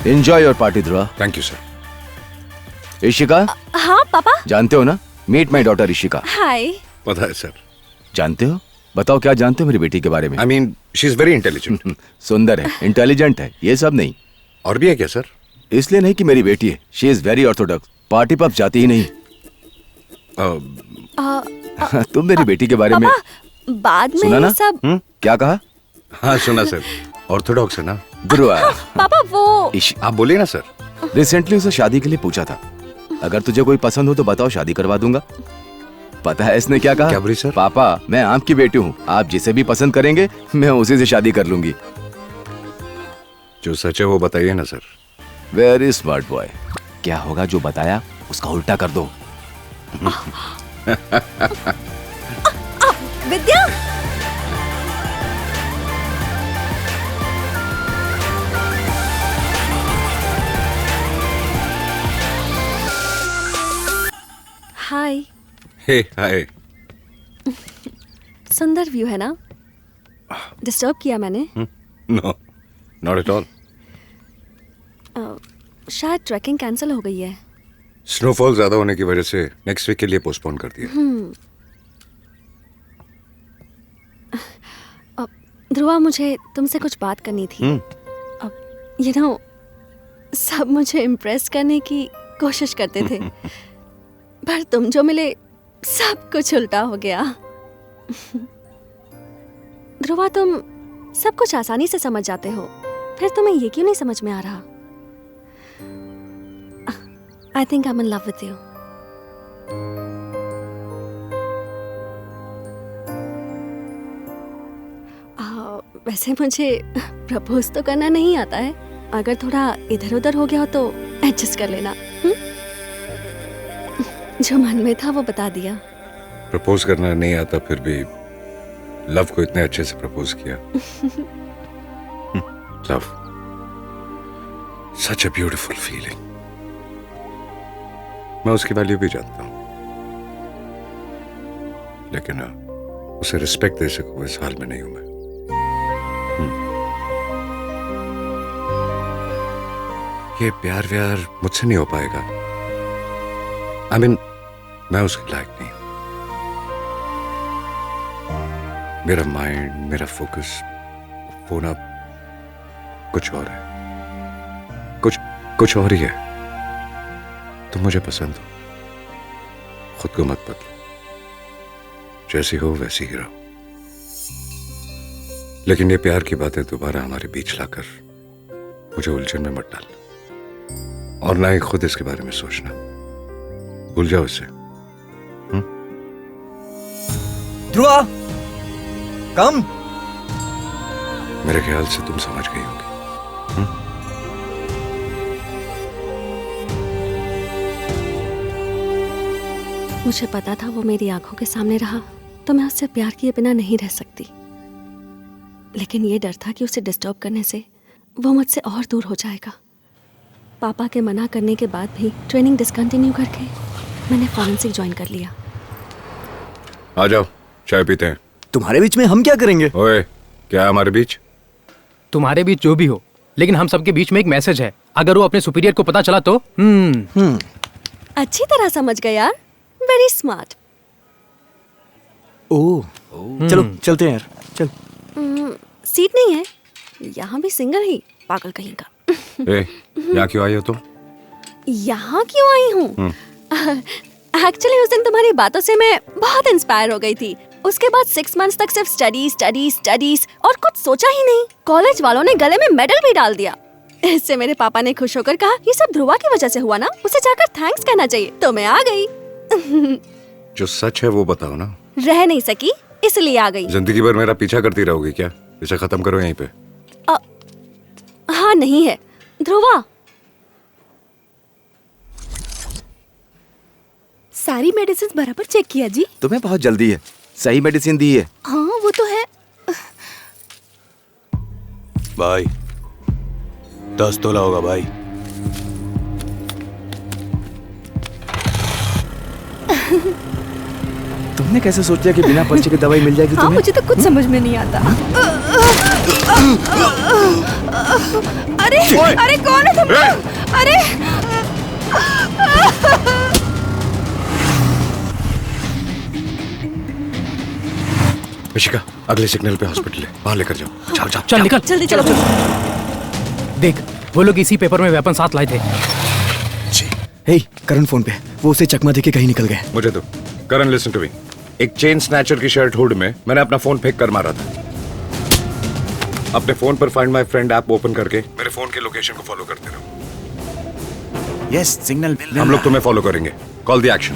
Enjoy your party Dhruva. Thank you sir. Ishika. हाँ पापा। जानते हो ना, meet my daughter Ishika. Hi. पता है सर। जानते हो? बताओ क्या जानते हो मेरी बेटी के बारे में? I mean she is very intelligent. सुंदर है, इंटेलिजेंट है, ये सब नहीं। और भी है क्या सर? इसलिए नहीं कि मेरी बेटी है, she is very Orthodox, party pub जाती ही नहीं। तुम मेरी बेटी के बारे में बाद में सुना ना? सब क्या कहा? हाँ सुना सर, ऑर्थोडॉक्स है ना। ध्रुवा। पापा वो आप बोलिए ना सर। रिसेंटली उसे शादी के लिए पूछा था, अगर तुझे कोई पसंद हो तो बताओ, शादी करवा दूंगा। पता है इसने क्या कहा? क्या बोली सर? पापा मैं आपकी बेटी हूँ, आप जिसे भी पसंद करेंगे मैं उसी से शादी कर लूंगी। जो सच है वो बताइए ना सर। Very smart boy. क्या होगा जो बताया उसका उल्टा कर दो। विद्या। हाय। हे हाय। सुंदर व्यू है ना? डिस्टर्ब किया मैंने? No not at all. शायद ट्रैकिंग कैंसिल हो गई है। स्नोफॉल ज्यादा होने की वजह से नेक्स्ट वीक के लिए पोस्टपोन कर दिया। ध्रुवा मुझे तुमसे कुछ बात करनी थी। यू नो सब मुझे इम्प्रेस करने की कोशिश करते थे पर तुम जो मिले सब कुछ उल्टा हो गया। ध्रुवा तुम सब कुछ आसानी से समझ जाते हो, फिर तुम्हें ये क्यों नहीं समझ में आ रहा? I think I'm in love with you. वैसे मुझे प्रपोज तो करना नहीं आता है, अगर थोड़ा इधर उधर हो गया हो तो एडजस्ट कर लेना। जो मन में था वो बता दिया। प्रपोज करना नहीं आता फिर भी लव को इतने अच्छे से प्रपोज किया। Love such a beautiful feeling. मैं उसकी वैल्यू भी जानता हूं, लेकिन उसे रिस्पेक्ट दे सकूं इस हाल में नहीं हूं मैं। ये प्यार व्यार मुझसे नहीं हो पाएगा। आई मीन मैं उसके लायक नहीं। मेरा माइंड, मेरा फोकस वो ना कुछ और है, कुछ और ही है। तुम मुझे पसंद हो, खुद को मत बदलो, जैसी हो वैसी ही रहो। लेकिन ये प्यार की बातें दोबारा हमारे बीच लाकर मुझे उलझन में मत डालना, और ना ही खुद इसके बारे में सोचना। भूल जाओ इसे। ध्रुवा कम। मेरे ख्याल से तुम समझ गई होगी। मुझे पता था वो मेरी आंखों के सामने रहा तो मैं उससे प्यार किए बिना नहीं रह सकती, लेकिन ये डर था कि उसे डिस्टर्ब करने से वो मुझसे और दूर हो जाएगा। पापा के मना करने के बाद भी ट्रेनिंग डिसकंटिन्यू करके मैंने फॉरेंसिक ज्वाइन कर लिया। आ जाओ चाय पीते हैं। तुम्हारे बीच में हम क्या करेंगे? ओए क्या है हमारे बीच? तुम्हारे बीच जो भी हो, लेकिन हम सबके बीच में एक मैसेज है। अगर वो अपने सुपीरियर को पता चला तो अच्छी तरह समझ गया यार, वेरी स्मार्ट। ओह चलो चलते हैं यार, चल। सीट नहीं है यहाँ भी, सिंगल ही, पागल कहीं का। यहाँ क्यों आई हो तुम? यहाँ क्यों आई हूँ? एक्चुअली उस दिन तुम्हारी बातों से मैं बहुत इंस्पायर हो गई थी। उसके बाद 6 मंथ्स तक सिर्फ स्टडीज और कुछ सोचा ही नहीं। कॉलेज वालों ने गले में मेडल भी डाल दिया। इससे मेरे पापा ने खुश होकर कहा ये सब ध्रुवा की वजह से हुआ ना, उसे जाकर थैंक्स कहना चाहिए। तो मैं आ गई। जो सच है वो बताओ ना। रह नहीं सकी इसलिए आ गई। जिंदगी भर मेरा पीछा करती रहोगी क्या? इसे खत्म करो यहीं पे। हाँ नहीं है ध्रुवा। सारी मेडिसिन बराबर चेक किया जी। तुम्हें बहुत जल्दी है, सही मेडिसिन दी है। हाँ वो तो है। भाई 10 तोला होगा भाई। तुमने कैसे सोच लिया कि बिना पर्चे की दवाई मिल जाएगी हाँ, तुम्हें? मुझे तो कुछ समझ में नहीं आता। अरे अरे कौन है तुम लोग? अरे ऋषिका, अगले सिग्नल पे हॉस्पिटल है, वहां लेकर जाओ। जाओ जाओ चल निकल। जल्दी चलो। देख वो लोग इसी पेपर में वेपन साथ लाए थे। हे करण फोन पे, वो उसे चकमा देके कहीं निकल गए। मुझे तो करण, लिसन टू मी। एक चेन स्नैचर की शर्ट हुड में मैंने अपना फोन फेंक कर मारा था। अपने फोन पर find my friend app open करके मेरे फोन के लोकेशन को फॉलो करते रहो। यस, सिग्नल मिल रहा हम लोग तुम्हें फॉलो करेंगे। Call the action.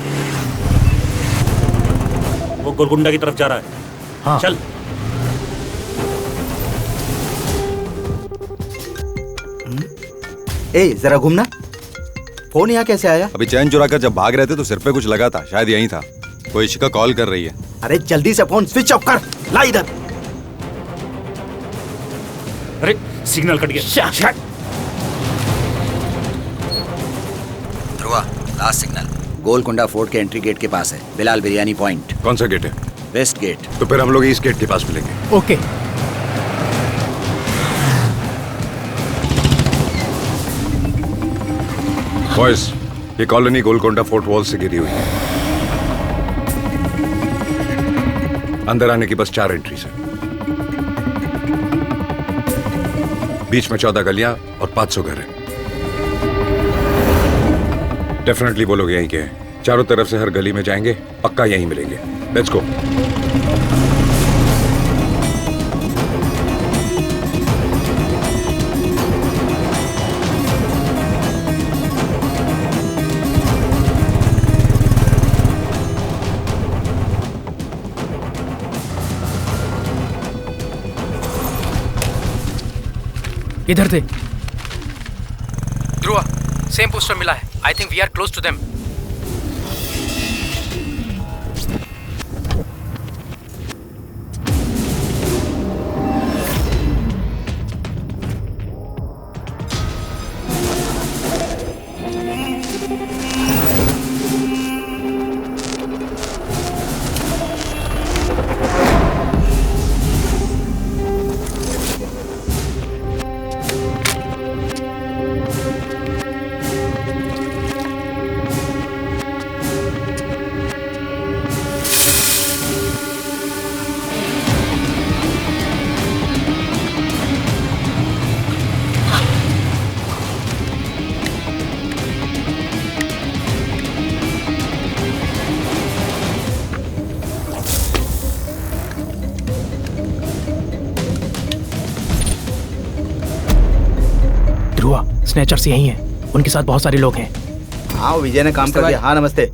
वो गोलकुंडा की तरफ जा रहा है। हाँ। चल। ए, जरा घूमना। फोन यहाँ कैसे आया? अभी चैन चुरा कर जब भाग रहे थे तो सिर पे कुछ लगा था, शायद यहीं था। कोई इशिका कॉल कर रही है। अरे जल्दी से फोन स्विच ऑफ कर, ला इधर। अरे सिग्नल कट गया। Dhruva, last signal Golconda fort के एंट्री गेट के पास है, बिलाल बिरयानी पॉइंट। कौन सा गेट है? West gate. तो फिर हम लोग ईस्ट गेट के पास मिलेंगे। ओके। बॉयज, ये कॉलोनी गोलकोंडा फोर्ट वॉल से घिरी हुई है। अंदर आने की बस 4 एंट्रीज है। बीच में 14 गलियां और 500 घर है। डेफिनेटली वो लोग यहीं के हैं। चारों तरफ से हर गली में जाएंगे, पक्का यहीं मिलेंगे। Let's go. इधर थे। ध्रुवा, सेम पोस्टर मिला है। I think we are close to them. Dhruva, snatchers यहीं हैं। उनके साथ बहुत सारे लोग हैं। हाँ, विजय ने काम कर दिया। हाँ, नमस्ते।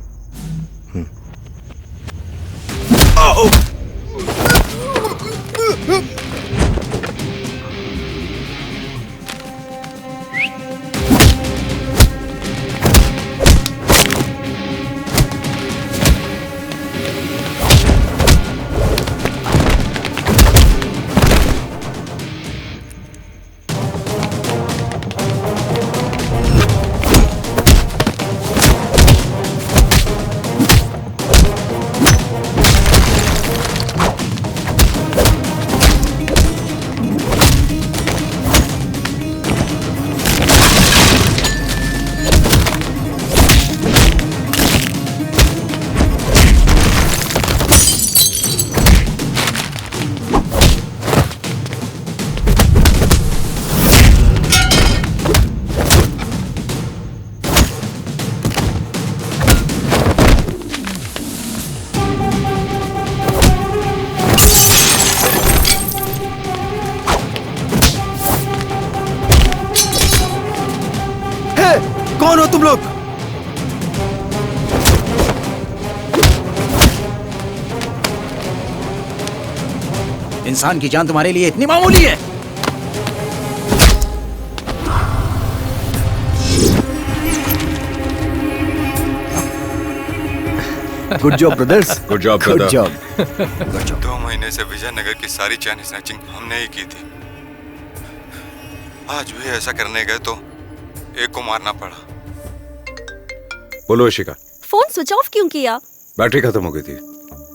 कौन हो तुम लोग? इंसान की जान तुम्हारे लिए इतनी मामूली है? Good job brothers. Good job good brother. Job. 2 महीने से विजयनगर की सारी चैन स्नैचिंग हमने ही की थी। आज भी ऐसा करने गए तो एक को मारना पड़ा। बोलो इशिका। फोन स्विच ऑफ क्यों किया? बैटरी खत्म हो गई थी।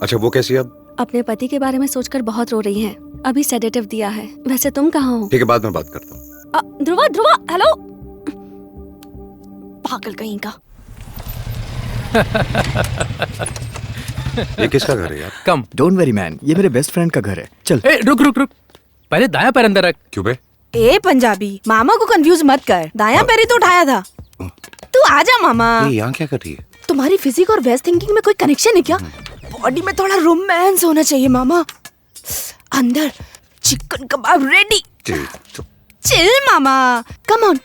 अच्छा, वो कैसी अब? अपने पति के बारे में सोचकर बहुत रो रही हैं। अभी सेडेटिव दिया है। वैसे तुम कहाँ हो? ठीक है, बाद में बात करता हूँ। ध्रुवा ध्रुवा हेलो। पागल कहीं का। ये किसका घर है यार? कम। डोंट वेरी मैन, ये मेरे बेस्ट फ्रेंड का घर है। चल। ए, रुक रुक रुक, पहले दाया पैर अंदर रख। क्यों बे? ए पंजाबी, मामा को कंफ्यूज मत कर। दाया पैर ही तो उठाया था। तू आजा मामा। ये यहाँ क्या कर रही है? तुम्हारी फिजिक और वेस्ट थिंकिंग में कोई कनेक्शन है क्या? बॉडी में थोड़ा रोमांस होना चाहिए मामा। अंदर chicken kebab ready. Chill mama, come on